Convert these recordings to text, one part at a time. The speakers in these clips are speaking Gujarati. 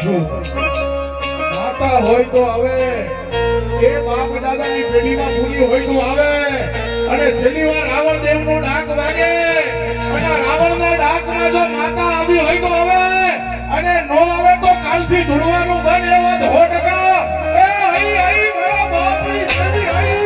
છું માતા હોય તો આવે એ બાપ દાદાની પેઢીમાં ભૂલી હોય તો આવે અને છેલ્લી વાર રાવણ દેવનો ડાક વાગે અને રાવણના ડાકમાં જો માતા આવી હોય તો આવે અને નો આવે તો કાલથી ધૂળવાનું બંધ એવા 100% એ હઈ હઈ મારા બાપની પેઢી હઈ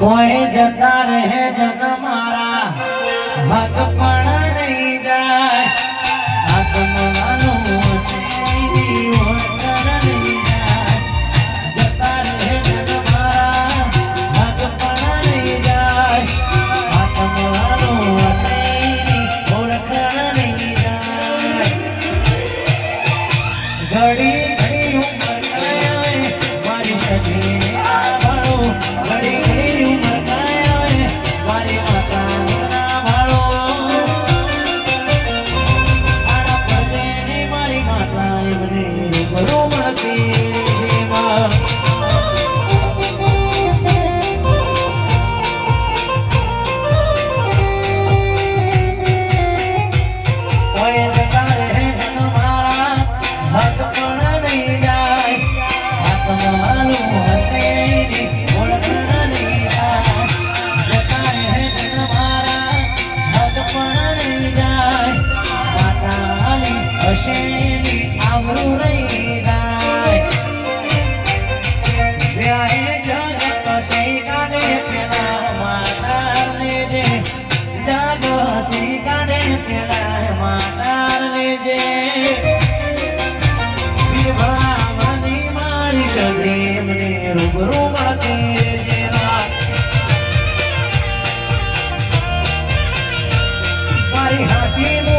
कोई जता रहे जन मारा भग पण नहीं जाए आत्मनो से ओळखण नहीं जाए जता रहे जन मारा भग पण नहीं जाए आत्मनो से ओळखण नहीं जाए घड़ी घड़ी उम्र काया मारी सजी घड़ी घड़ी उम्र काया मारी माता ना भाड़ो વાસી કાઢે પેલા માતાર લેજે વિભાવની મારી સગી મને રૂબરૂ મળતી રેજે મારી હાથી